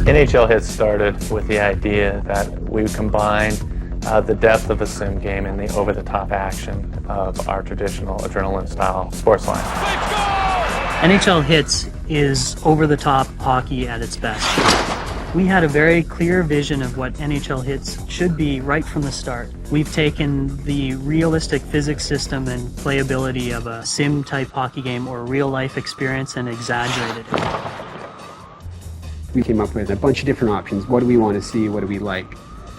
NHL Hitz started with the idea that we would combine the depth of a sim game and the over-the-top action of our traditional adrenaline-style sports line. NHL Hitz is over-the-top hockey at its best. We had a very clear vision of what NHL Hitz should be right from the start. We've taken the realistic physics system and playability of a sim-type hockey game or a real-life experience and exaggerated it. We came up with a bunch of different options. What do we want to see? What do we like?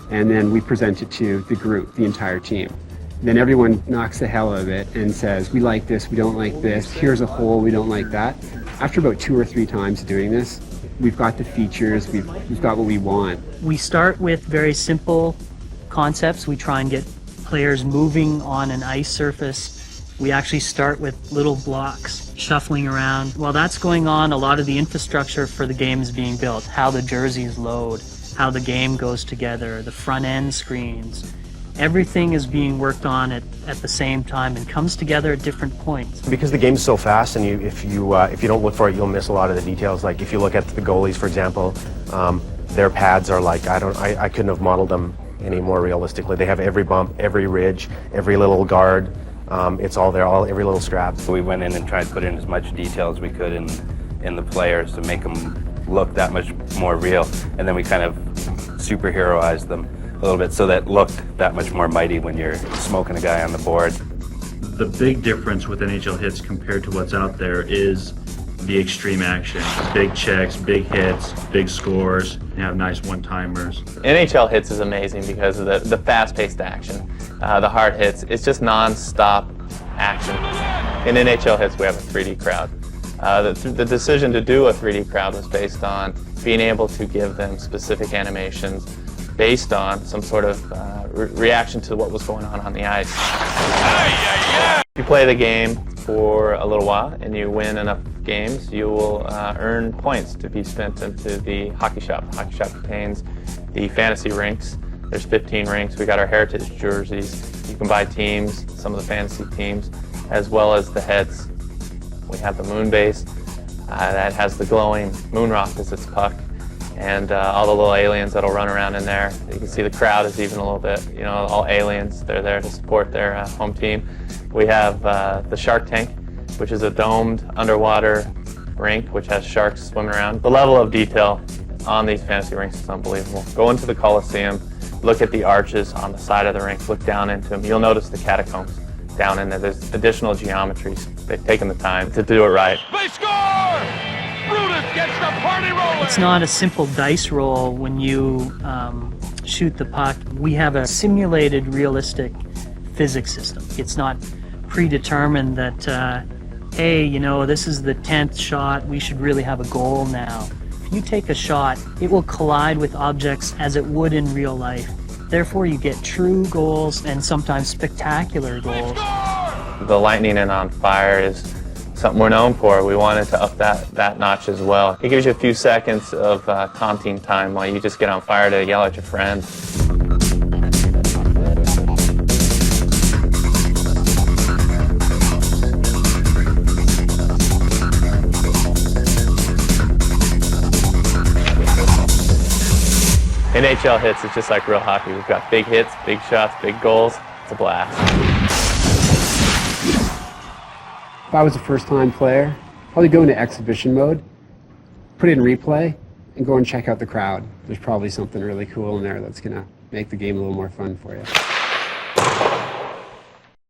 And then we present it to the group, the entire team. Then everyone knocks the hell out of it and says, we like this, we don't like this, here's a hole, we don't like that. After about 2 or 3 times doing this, we've got the features, we've got what we want. We start with very simple concepts. We try and get players moving on an ice surface. We actually start with little blocks shuffling around. While that's going on, a lot of the infrastructure for the game is being built. How the jerseys load, how the game goes together, the front end screens. Everything is being worked on at the same time and comes together at different points. Because the game's so fast, and if you don't look for it, you'll miss a lot of the details. Like if you look at the goalies, for example, their pads are like, I couldn't have modeled them any more realistically. They have every bump, every ridge, every little guard. It's all there, every little scrap. So we went in and tried to put in as much detail as we could in the players to make them look that much more real, and then we kind of superheroized them a little bit so that looked that much more mighty when you're smoking a guy on the board. The big difference with NHL Hitz compared to what's out there is the extreme action. Big checks, big hits, big scores, you have nice one-timers. NHL Hitz is amazing because of the fast-paced action, the hard hits. It's just non-stop action. In NHL Hitz, we have a 3D crowd. The decision to do a 3D crowd was based on being able to give them specific animations based on some sort of reaction to what was going on the ice. If you play the game for a little while and you win enough games, you will earn points to be spent into the hockey shop. The hockey shop contains the fantasy rinks. There's 15 rinks. We got our heritage jerseys. You can buy teams, some of the fantasy teams, as well as the heads. We have the moon base that has the glowing moon rock as its puck, and all the little aliens that'll run around in there. You can see the crowd is even a little bit, all aliens. They're there to support their home team. We have the shark tank, which is a domed underwater rink which has sharks swimming around. The level of detail on these fantasy rinks is unbelievable. Go into the Coliseum, look at the arches on the side of the rink, look down into them. You'll notice the catacombs down in there. There's additional geometries. They've taken the time to do it right. They score! Brutus gets the party rolling! It's not a simple dice roll when you shoot the puck. We have a simulated, realistic physics system. It's not predetermined that, hey, this is the 10th shot, we should really have a goal now. If you take a shot, it will collide with objects as it would in real life. Therefore, you get true goals and sometimes spectacular goals. The lightning and on fire is something we're known for. We wanted to up that notch as well. It gives you a few seconds of taunting time while you just get on fire to yell at your friends. NHL Hitz is just like real hockey. We've got big hits, big shots, big goals. It's a blast. If I was a first-time player, probably go into exhibition mode, put it in replay, and go and check out the crowd. There's probably something really cool in there that's going to make the game a little more fun for you.